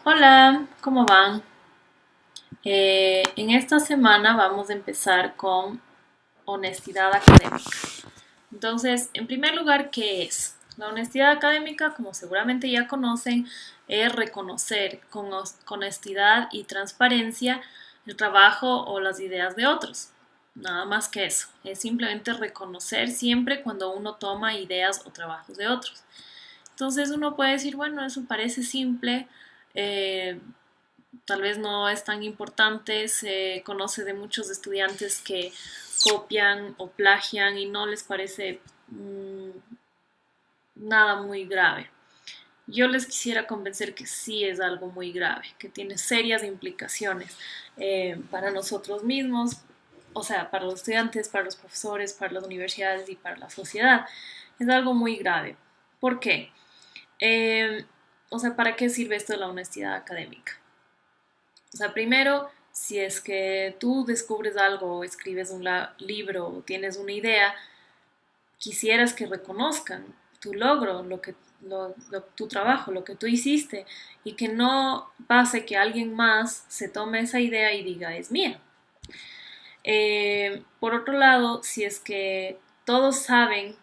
Hola, ¿cómo van? En esta semana vamos a empezar con honestidad académica. Entonces, en primer lugar, ¿qué es? La honestidad académica, como seguramente ya conocen, es reconocer con honestidad y transparencia el trabajo o las ideas de otros. Nada más que eso. Es simplemente reconocer siempre cuando uno toma ideas o trabajos de otros. Entonces uno puede decir, bueno, eso parece simple, eh, tal vez no es tan importante, se conoce de muchos estudiantes que copian o plagian y no les parece nada muy grave. Yo les quisiera convencer que sí es algo muy grave, que tiene serias implicaciones para nosotros mismos, o sea, para los estudiantes, para los profesores, para las universidades y para la sociedad. Es algo muy grave. ¿Por qué? Eh, o sea, ¿para qué sirve esto de la honestidad académica? O sea, primero, si es que tú descubres algo, escribes un libro o tienes una idea, quisieras que reconozcan tu logro, tu trabajo, lo que tú hiciste, y que no pase que alguien más se tome esa idea y diga, es mía. Por otro lado, si es que todos saben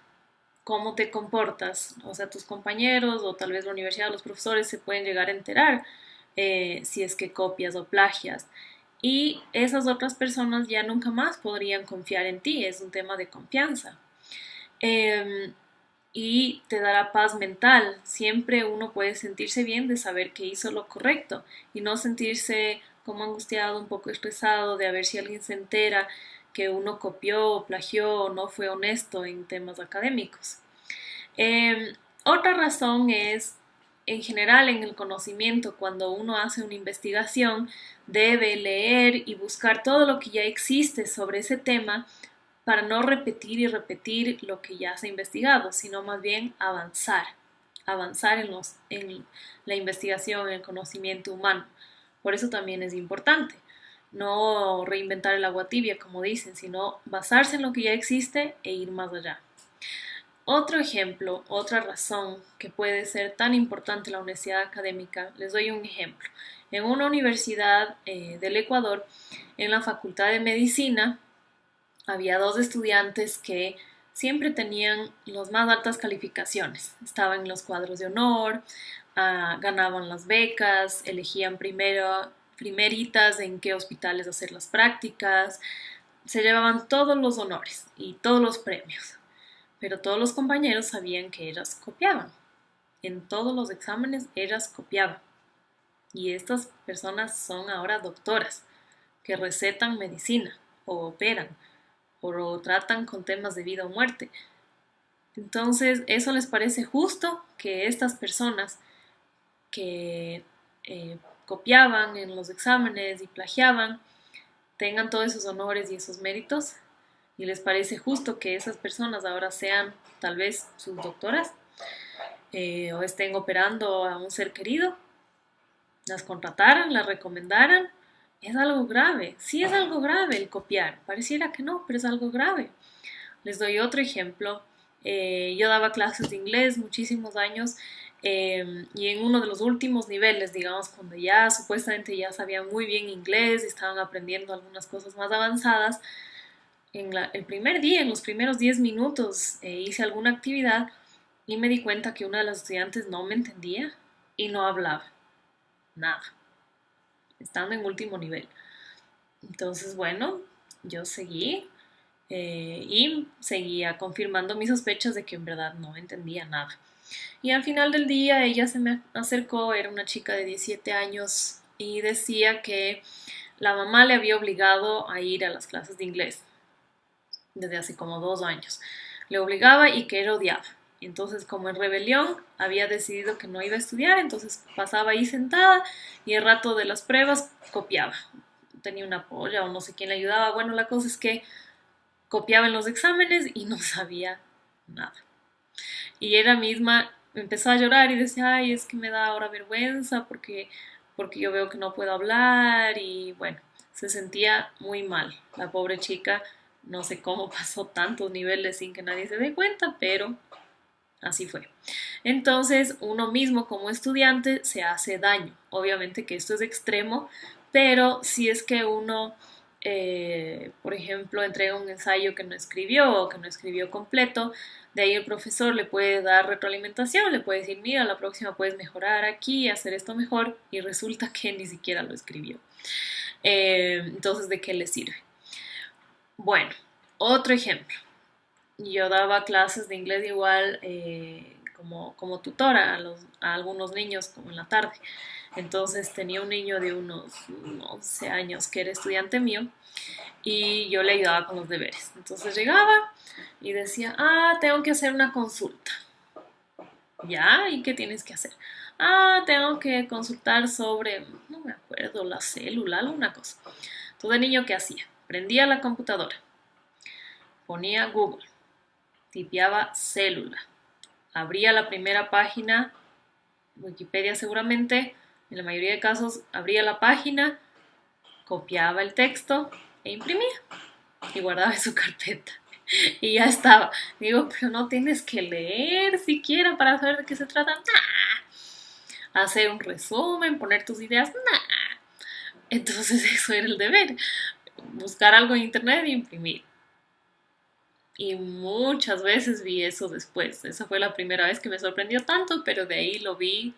cómo te comportas, o sea, tus compañeros o tal vez la universidad, los profesores se pueden llegar a enterar si es que copias o plagias. Y esas otras personas ya nunca más podrían confiar en ti, es un tema de confianza. Eh, y te dará paz mental. Siempre uno puede sentirse bien de saber que hizo lo correcto y no sentirse como angustiado, un poco estresado de a ver si alguien se entera que uno copió, plagió o no fue honesto en temas académicos. Otra razón es, en general, en el conocimiento, cuando uno hace una investigación, debe leer y buscar todo lo que ya existe sobre ese tema para no repetir y repetir lo que ya se ha investigado, sino más bien avanzar, avanzar en la investigación, en el conocimiento humano. Por eso también es importante no reinventar el agua tibia, como dicen, sino basarse en lo que ya existe e ir más allá. Otro ejemplo, otra razón que puede ser tan importante la honestidad académica, les doy un ejemplo. En una universidad del Ecuador, en la Facultad de Medicina, había dos estudiantes que siempre tenían las más altas calificaciones. Estaban en los cuadros de honor, ganaban las becas, elegían primeritas en qué hospitales hacer las prácticas, se llevaban todos los honores y todos los premios. Pero todos los compañeros sabían que ellas copiaban. En todos los exámenes ellas copiaban. Y estas personas son ahora doctoras que recetan medicina o operan o tratan con temas de vida o muerte. Entonces, ¿eso les parece justo que estas personas que copiaban en los exámenes y plagiaban tengan todos esos honores y esos méritos? ¿Y les parece justo que esas personas ahora sean tal vez sus doctoras o estén operando a un ser querido? ¿Las contrataran? ¿Las recomendaran? Es algo grave, sí es algo grave el copiar, pareciera que no, pero es algo grave. Les doy otro ejemplo. Yo daba clases de inglés muchísimos años y en uno de los últimos niveles, digamos, cuando ya supuestamente ya sabían muy bien inglés y estaban aprendiendo algunas cosas más avanzadas, el primer día, en los primeros 10 minutos, hice alguna actividad y me di cuenta que una de las estudiantes no me entendía y no hablaba nada, estando en último nivel. Entonces, bueno, yo seguí y seguía confirmando mis sospechas de que en verdad no entendía nada. Y al final del día ella se me acercó, era una chica de 17 años y decía que la mamá le había obligado a ir a las clases de inglés desde hace como 2 años. Le obligaba y que ella odiaba. Entonces, como en rebelión, había decidido que no iba a estudiar, entonces pasaba ahí sentada y el rato de las pruebas copiaba. Tenía una polla o no sé quién le ayudaba. Bueno, la cosa es que copiaba en los exámenes y no sabía nada. Y ella misma empezó a llorar y decía, ay, es que me da ahora vergüenza porque yo veo que no puedo hablar y bueno, se sentía muy mal. La pobre chica, no sé cómo pasó tantos niveles sin que nadie se dé cuenta, pero Así fue. Entonces, uno mismo como estudiante se hace daño. Obviamente que esto es extremo, pero si es que uno, por ejemplo, entrega un ensayo que no escribió o que no escribió completo, de ahí el profesor le puede dar retroalimentación, le puede decir, mira, la próxima puedes mejorar aquí, hacer esto mejor, y resulta que ni siquiera lo escribió. Entonces, ¿de qué le sirve? Bueno, otro ejemplo. Yo daba clases de inglés igual como tutora a algunos niños como en la tarde. Entonces tenía un niño de unos 11 años que era estudiante mío y yo le ayudaba con los deberes. Entonces llegaba y decía, tengo que hacer una consulta. ¿Ya? ¿Y qué tienes que hacer? Tengo que consultar sobre, no me acuerdo, la célula, alguna cosa. Entonces el niño, ¿qué hacía? Prendía la computadora, ponía Google, tipeaba célula, abría la primera página, Wikipedia seguramente, en la mayoría de casos abría la página, copiaba el texto e imprimía y guardaba en su carpeta. Y ya estaba. Digo, pero no tienes que leer siquiera para saber de qué se trata. Nah. Hacer un resumen, poner tus ideas. Nah. Entonces eso era el deber. Buscar algo en internet e imprimir. Y muchas veces vi eso después. Esa fue la primera vez que me sorprendió tanto, pero de ahí lo vi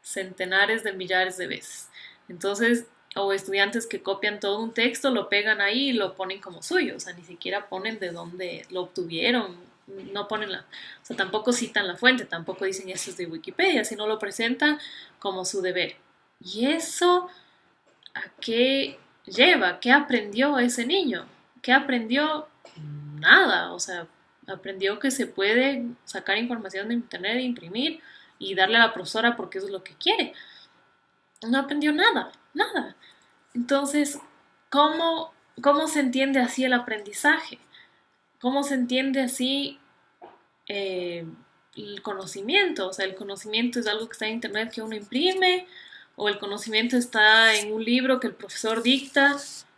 centenares de millares de veces. Entonces, o estudiantes que copian todo un texto, lo pegan ahí y lo ponen como suyo, o sea, ni siquiera ponen de dónde lo obtuvieron, no ponen o sea, tampoco citan la fuente, tampoco dicen eso es de Wikipedia, sino lo presentan como su deber. ¿Y eso a qué lleva? ¿Qué aprendió ese niño? ¿Qué aprendió? Nada, o sea, aprendió que se puede sacar información de internet, imprimir y darle a la profesora porque eso es lo que quiere. No aprendió nada, nada. Entonces, ¿cómo se entiende así el aprendizaje? ¿Cómo se entiende así eh, el conocimiento? O sea, el conocimiento es algo que está en internet que uno imprime, o el conocimiento está en un libro que el profesor dicta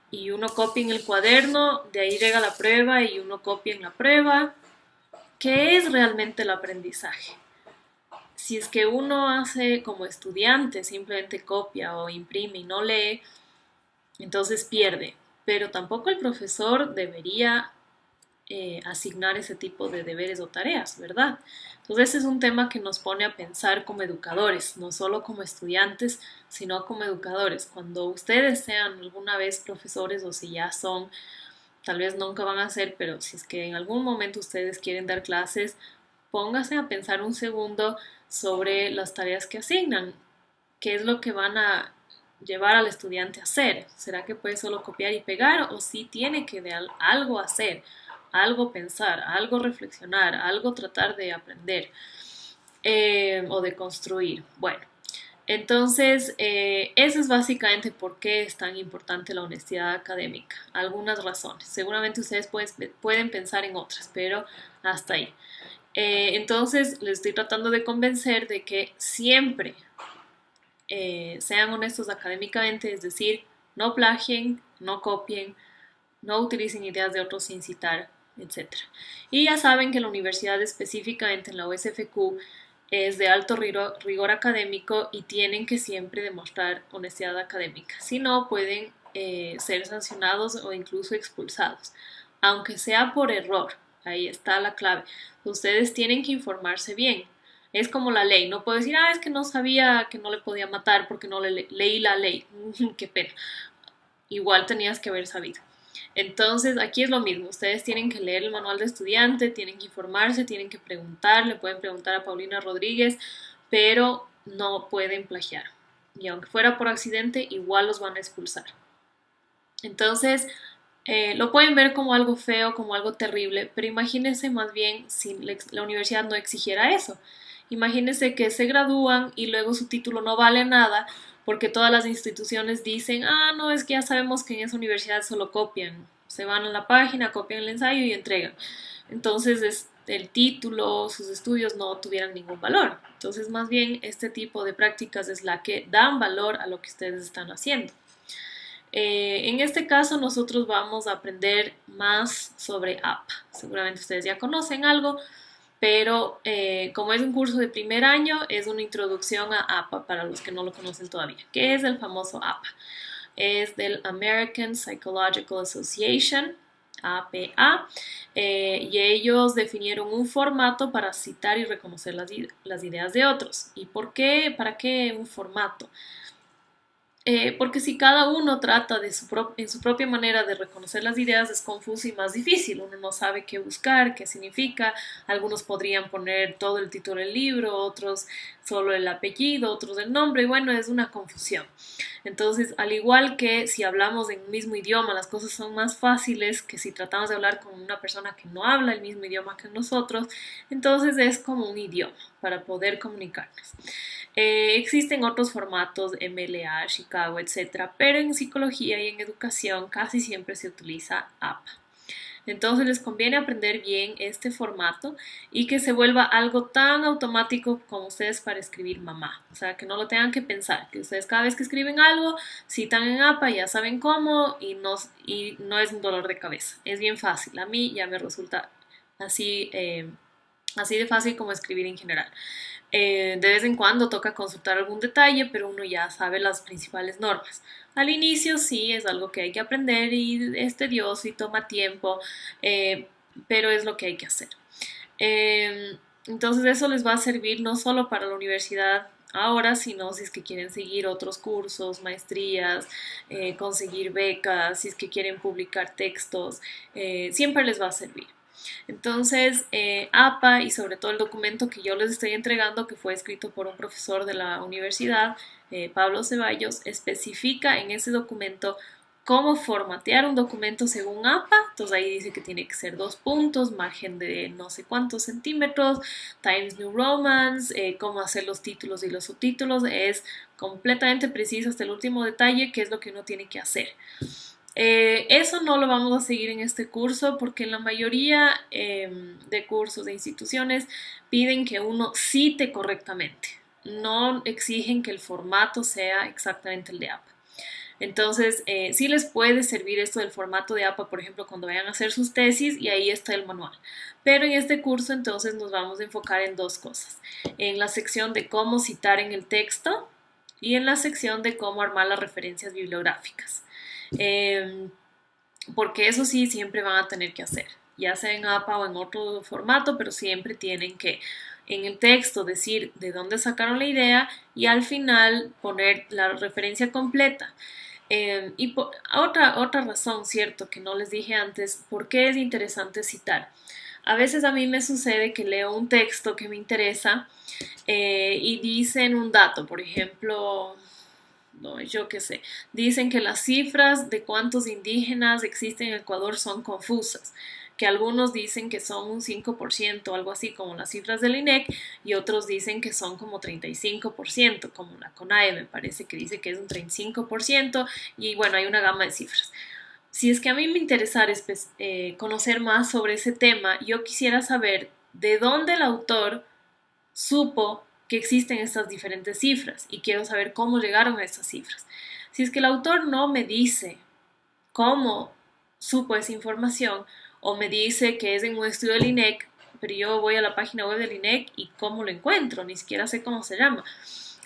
y uno copia en el cuaderno, de ahí llega la prueba y uno copia en la prueba. ¿Qué es realmente el aprendizaje? Si es que uno hace como estudiante, simplemente copia o imprime y no lee, entonces pierde. Pero tampoco el profesor debería asignar ese tipo de deberes o tareas, ¿verdad? Entonces ese es un tema que nos pone a pensar como educadores, no solo como estudiantes, sino como educadores. Cuando ustedes sean alguna vez profesores o si ya son, tal vez nunca van a ser, pero si es que en algún momento ustedes quieren dar clases, póngase a pensar un segundo sobre las tareas que asignan, qué es lo que van a llevar al estudiante a hacer. ¿Será que puede solo copiar y pegar o si tiene que de algo hacer, algo pensar, algo reflexionar, algo tratar de aprender o de construir? Bueno, entonces eso es básicamente por qué es tan importante la honestidad académica. Algunas razones. Seguramente ustedes pueden pensar en otras, pero hasta ahí. Entonces les estoy tratando de convencer de que siempre sean honestos académicamente, es decir, no plagien, no copien, no utilicen ideas de otros sin citar, etc. Y ya saben que la universidad específicamente en la USFQ es de alto rigor académico y tienen que siempre demostrar honestidad académica. Si no, pueden ser sancionados o incluso expulsados, aunque sea por error. Ahí está la clave. Ustedes tienen que informarse bien. Es como la ley. No puedo decir, es que no sabía que no le podía matar porque no leí la ley. Qué pena. Igual tenías que haber sabido. Entonces, aquí es lo mismo. Ustedes tienen que leer el manual de estudiante, tienen que informarse, tienen que preguntar, le pueden preguntar a Paulina Rodríguez, pero no pueden plagiar. Y aunque fuera por accidente, igual los van a expulsar. Entonces, lo pueden ver como algo feo, como algo terrible, pero imagínense más bien si la universidad no exigiera eso. Imagínense que se gradúan y luego su título no vale nada porque todas las instituciones dicen, no, es que ya sabemos que en esa universidad solo copian, se van a la página, copian el ensayo y entregan. Entonces el título, sus estudios no tuvieran ningún valor. Entonces más bien este tipo de prácticas es la que dan valor a lo que ustedes están haciendo. En este caso nosotros vamos a aprender más sobre APA. Seguramente ustedes ya conocen algo, pero como es un curso de primer año, es una introducción a APA para los que no lo conocen todavía. ¿Qué es el famoso APA? Es del American Psychological Association, APA, y ellos definieron un formato para citar y reconocer las ideas de otros. ¿Y por qué? ¿Para qué un formato? Porque si cada uno trata en su propia manera de reconocer las ideas es confuso y más difícil. Uno no sabe qué buscar, qué significa. Algunos podrían poner todo el título del libro, otros solo el apellido, otros el nombre, y bueno, es una confusión. Entonces, al igual que si hablamos en un mismo idioma, las cosas son más fáciles que si tratamos de hablar con una persona que no habla el mismo idioma que nosotros, entonces es como un idioma para poder comunicarnos. Existen otros formatos, MLA, Chicago, etcétera, pero en psicología y en educación casi siempre se utiliza APA. Entonces les conviene aprender bien este formato y que se vuelva algo tan automático como ustedes para escribir mamá. O sea, que no lo tengan que pensar, que ustedes cada vez que escriben algo, citan en APA, ya saben cómo y no es un dolor de cabeza. Es bien fácil. A mí ya me resulta así, así de fácil como escribir en general. De vez en cuando toca consultar algún detalle, pero uno ya sabe las principales normas. Al inicio sí es algo que hay que aprender y es tedioso y toma tiempo, eh, pero es lo que hay que hacer. Entonces eso les va a servir no solo para la universidad ahora, sino si es que quieren seguir otros cursos, maestrías, conseguir becas, si es que quieren publicar textos, siempre les va a servir. Entonces, APA y sobre todo el documento que yo les estoy entregando, que fue escrito por un profesor de la universidad, Pablo Ceballos, especifica en ese documento cómo formatear un documento según APA. Entonces ahí dice que tiene que ser 2 puntos, margen de no sé cuántos centímetros, Times New Romans, cómo hacer los títulos y los subtítulos. Es completamente preciso hasta el último detalle qué es lo que uno tiene que hacer. Eso no lo vamos a seguir en este curso porque en la mayoría de cursos de instituciones piden que uno cite correctamente. No exigen que el formato sea exactamente el de APA. Entonces, sí les puede servir esto del formato de APA, por ejemplo, cuando vayan a hacer sus tesis y ahí está el manual. Pero en este curso entonces nos vamos a enfocar en dos cosas. En la sección de cómo citar en el texto y en la sección de cómo armar las referencias bibliográficas. Eh, Porque eso sí siempre van a tener que hacer, ya sea en APA o en otro formato, pero siempre tienen que en el texto decir de dónde sacaron la idea y al final poner la referencia completa. Y otra razón, cierto, que no les dije antes, ¿por qué es interesante citar? A veces a mí me sucede que leo un texto que me interesa y dicen un dato, por ejemplo, no, yo qué sé, dicen que las cifras de cuántos indígenas existen en Ecuador son confusas, que algunos dicen que son un 5%, algo así como las cifras del INEC, y otros dicen que son como 35%, como la CONAE me parece que dice que es un 35%, y bueno, hay una gama de cifras. Si es que a mí me interesara conocer más sobre ese tema, yo quisiera saber de dónde el autor supo que existen estas diferentes cifras y quiero saber cómo llegaron a estas cifras. Si es que el autor no me dice cómo supo esa información o me dice que es en un estudio del INEC, pero yo voy a la página web del INEC y cómo lo encuentro, ni siquiera sé cómo se llama.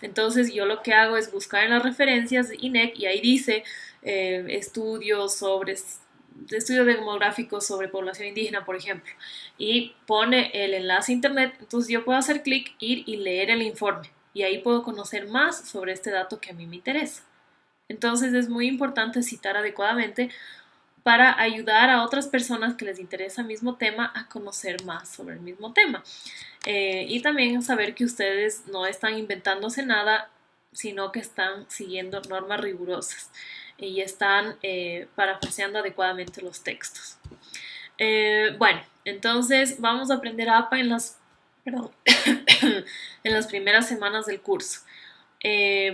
Entonces yo lo que hago es buscar en las referencias de INEC y ahí dice estudios sobre estudios demográficos sobre población indígena, por ejemplo, y pone el enlace a internet, entonces yo puedo hacer clic, ir y leer el informe y ahí puedo conocer más sobre este dato que a mí me interesa. Entonces es muy importante citar adecuadamente para ayudar a otras personas que les interesa el mismo tema a conocer más sobre el mismo tema. Y también saber que ustedes no están inventándose nada, sino que están siguiendo normas rigurosas y están parafraseando adecuadamente los textos. Bueno, entonces vamos a aprender APA perdón, en las primeras semanas del curso.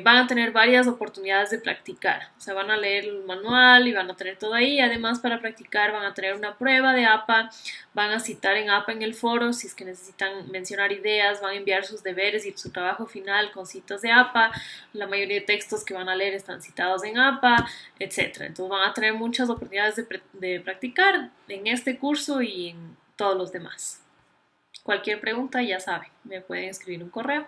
Van a tener varias oportunidades de practicar. O sea, van a leer el manual y van a tener todo ahí. Además, para practicar van a tener una prueba de APA, van a citar en APA en el foro si es que necesitan mencionar ideas, van a enviar sus deberes y su trabajo final con citas de APA. La mayoría de textos que van a leer están citados en APA, etc. Entonces van a tener muchas oportunidades de practicar en este curso y en todos los demás. Cualquier pregunta, ya saben, me pueden escribir un correo.